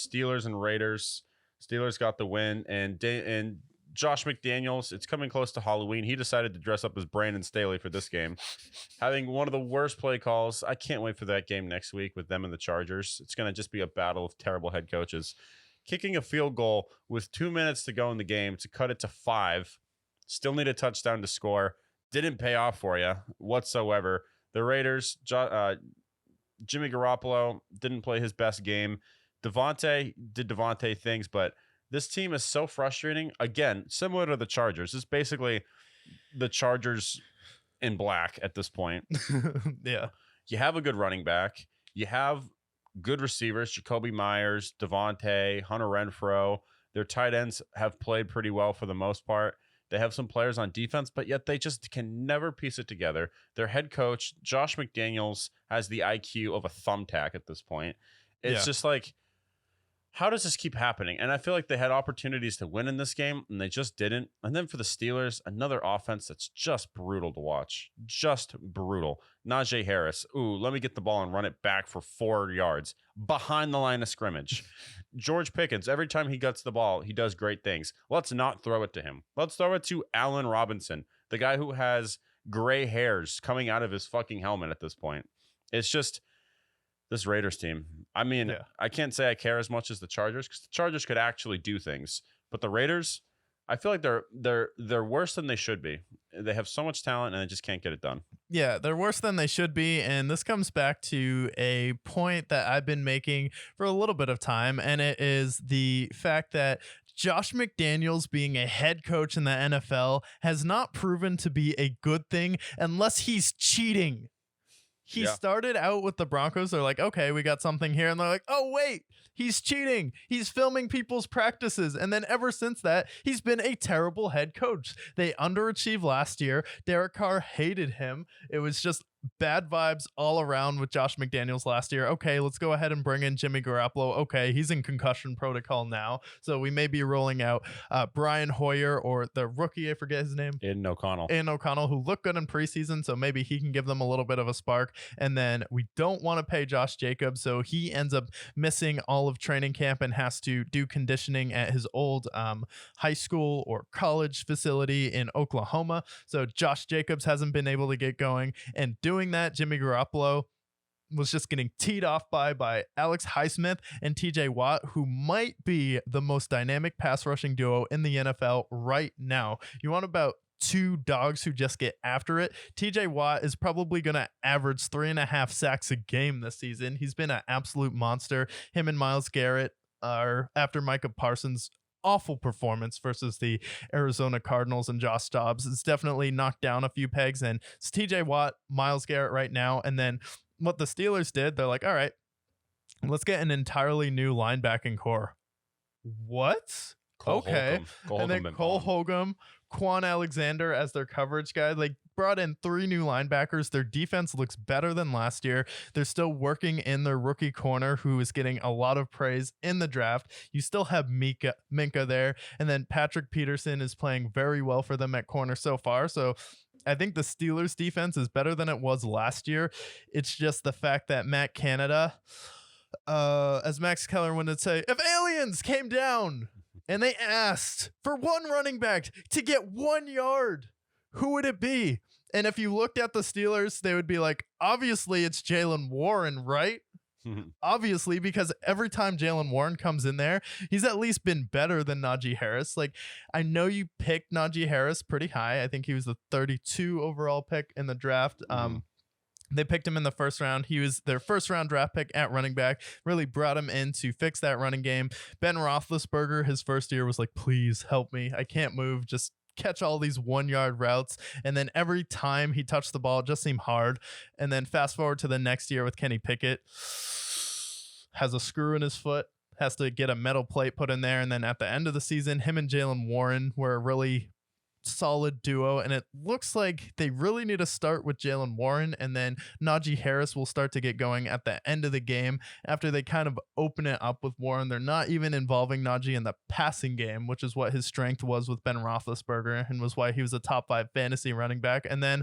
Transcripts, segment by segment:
Steelers and Raiders. Steelers got the win, and Josh McDaniels, it's coming close to Halloween. He decided to dress up as Brandon Staley for this game, having one of the worst play calls. I can't wait for that game next week with them and the Chargers. It's going to just be a battle of terrible head coaches. Kicking a field goal with 2 minutes to go in the game to cut it to 5. Still need a touchdown to score. Didn't pay off for you whatsoever. The Raiders, Jimmy Garoppolo didn't play his best game. Devontae did Devontae things, but this team is so frustrating. Again, similar to the Chargers. It's basically the Chargers in black at this point. Yeah. You have a good running back. You have good receivers, Jacoby Myers, Devontae, Hunter Renfrow. Their tight ends have played pretty well for the most part. They have some players on defense, but yet they just can never piece it together. Their head coach, Josh McDaniels, has the IQ of a thumbtack at this point. It's just like, how does this keep happening? And I feel like they had opportunities to win in this game, and they just didn't. And then for the Steelers, another offense that's just brutal to watch. Just brutal. Najee Harris. Ooh, let me get the ball and run it back for 4 yards behind the line of scrimmage. George Pickens, every time he gets the ball, he does great things. Let's not throw it to him. Let's throw it to Allen Robinson, the guy who has gray hairs coming out of his fucking helmet at this point. It's just this Raiders team. I mean, I can't say I care as much as the Chargers because the Chargers could actually do things, but the Raiders, I feel like they're worse than they should be. They have so much talent and they just can't get it done. Yeah, they're worse than they should be, and this comes back to a point that I've been making for a little bit of time, and it is the fact that Josh McDaniels being a head coach in the NFL has not proven to be a good thing unless he's cheating. He started out with the Broncos. They're like, okay, we got something here. And they're like, oh, wait, he's cheating. He's filming people's practices. And then ever since that, he's been a terrible head coach. They underachieved last year. Derek Carr hated him. It was just bad vibes all around with Josh McDaniels last year. Okay, let's go ahead and bring in Jimmy Garoppolo. Okay, he's in concussion protocol now. So we may be rolling out Brian Hoyer or the rookie, I forget his name. Aiden O'Connell, who looked good in preseason. So maybe he can give them a little bit of a spark. And then we don't want to pay Josh Jacobs. So he ends up missing all of training camp and has to do conditioning at his old high school or college facility in Oklahoma. So Josh Jacobs hasn't been able to get going. And doing that, Jimmy Garoppolo was just getting teed off by Alex Highsmith and TJ Watt, who might be the most dynamic pass rushing duo in the NFL right now. You want about two dogs who just get after it. TJ Watt is probably going to average 3.5 sacks a game this season. He's been an absolute monster. Him and Myles Garrett are after Micah Parsons' awful performance versus the Arizona Cardinals and Josh Dobbs. It's definitely knocked down a few pegs, and it's TJ Watt, Myles Garrett right now. And then what the Steelers did, they're like, all right, let's get an entirely new linebacking core. What? Cole Holcomb, Quan Alexander as their coverage guy. They brought in 3 new linebackers. Their defense looks better than last year. They're still working in their rookie corner, who is getting a lot of praise in the draft. You still have Minka there, and then Patrick Peterson is playing very well for them at corner so far. So I think the Steelers defense is better than it was last year. It's just the fact that Matt Canada, as Max Kellerman would say, if aliens came down and they asked for one running back to get 1 yard, who would it be? And if you looked at the Steelers, they would be like, obviously it's Jaylen Warren, right? Obviously, because every time Jaylen Warren comes in there, he's at least been better than Najee Harris. Like, I know you picked Najee Harris pretty high. I think he was the 32 overall pick in the draft. They picked him in the first round. He was their first round draft pick at running back, really brought him in to fix that running game. Ben Roethlisberger, his first year was like, please help me. I can't move. Just catch all these 1 yard routes. And then every time he touched the ball, it just seemed hard. And then fast forward to the next year with Kenny Pickett, has a screw in his foot, has to get a metal plate put in there. And then at the end of the season, him and Jaylen Warren were a really solid duo, and it looks like they really need to start with Jaylen Warren, and then Najee Harris will start to get going at the end of the game after they kind of open it up with Warren. They're not even involving Najee in the passing game, which is what his strength was with Ben Roethlisberger and was why he was a top 5 fantasy running back. And then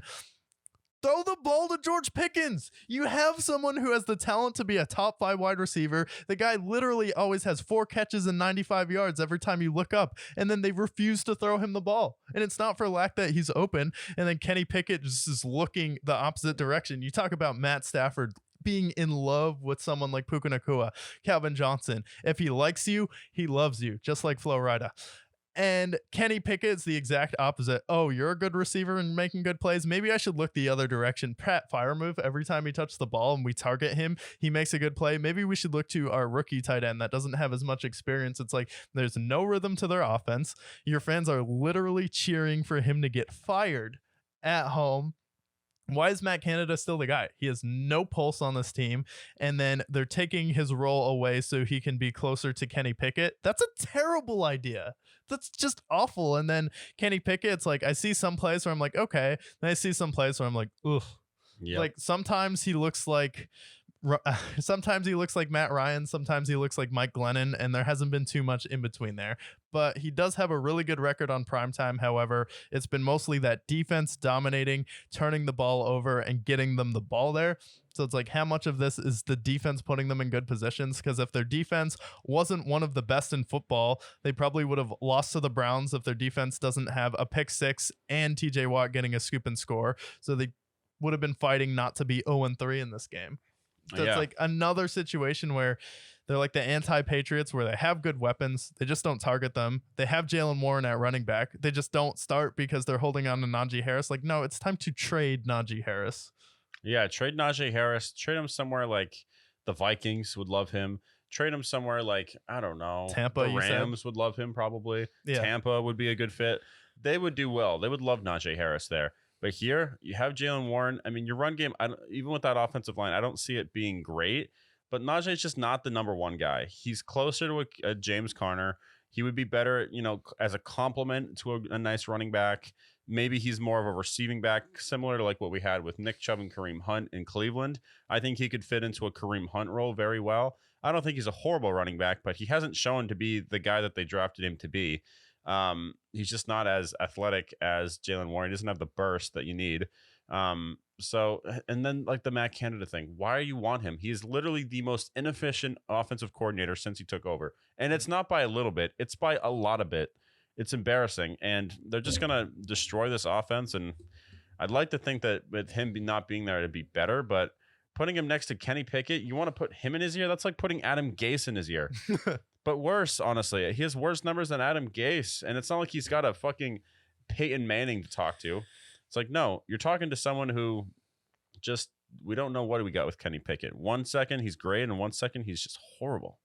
Throw the ball to George Pickens. You have someone who has the talent to be a top 5 wide receiver. The guy literally always has 4 catches and 95 yards every time you look up, and then they refuse to throw him the ball. And it's not for lack that he's open. And then Kenny Pickett just is looking the opposite direction. You talk about Matt Stafford being in love with someone like Puka Nacua, Calvin Johnson. If he likes you, he loves you, just like Flo Rida. And Kenny Pickett's the exact opposite. Oh, you're a good receiver and making good plays. Maybe I should look the other direction. Pat Firemove, every time he touches the ball and we target him, he makes a good play. Maybe we should look to our rookie tight end that doesn't have as much experience. It's like there's no rhythm to their offense. Your fans are literally cheering for him to get fired at home. Why is Matt Canada still the guy? He has no pulse on this team, and then they're taking his role away so he can be closer to Kenny Pickett. That's a terrible idea. That's just awful. And then Kenny Pickett, it's like I see some plays where I'm like, okay. Then I see some plays where I'm like, ugh. Yep. Like sometimes he looks like Matt Ryan, sometimes he looks like Mike Glennon, and there hasn't been too much in between there. But he does have a really good record on primetime. However, it's been mostly that defense dominating, turning the ball over, and getting them the ball there. So it's like, how much of this is the defense putting them in good positions? Because if their defense wasn't one of the best in football, they probably would have lost to the Browns if their defense doesn't have a pick six and TJ Watt getting a scoop and score. So they would have been fighting not to be 0-3 in this game. So it's like another situation where they're like the anti-Patriots, where they have good weapons. They just don't target them. They have Jalen Warren at running back. They just don't start because they're holding on to Najee Harris. Like, no, it's time to trade Najee Harris. Yeah, trade Najee Harris. Trade him somewhere like the Vikings would love him. Trade him somewhere like, I don't know, Tampa. The Rams would love him probably. Yeah. Tampa would be a good fit. They would do well. They would love Najee Harris there. But here, you have Jalen Warren. I mean, your run game, even with that offensive line, I don't see it being great. But Najee is just not the number one guy. He's closer to a James Conner. He would be better, as a complement to a nice running back. Maybe he's more of a receiving back, similar to like what we had with Nick Chubb and Kareem Hunt in Cleveland. I think he could fit into a Kareem Hunt role very well. I don't think he's a horrible running back, but he hasn't shown to be the guy that they drafted him to be. He's just not as athletic as Jalen Warren. He doesn't have the burst that you need. And then like the Matt Canada thing, why do you want him? He's literally the most inefficient offensive coordinator since he took over. And it's not by a little bit, it's by a lot of bit. It's embarrassing. And they're just going to destroy this offense. And I'd like to think that with him not being there, it'd be better, but putting him next to Kenny Pickett, you want to put him in his ear? That's like putting Adam Gase in his ear. But worse, honestly. He has worse numbers than Adam Gase, and it's not like he's got a fucking Peyton Manning to talk to. It's like, no, you're talking to someone who just, we don't know what we got with Kenny Pickett. 1 second, he's great, and 1 second, he's just horrible.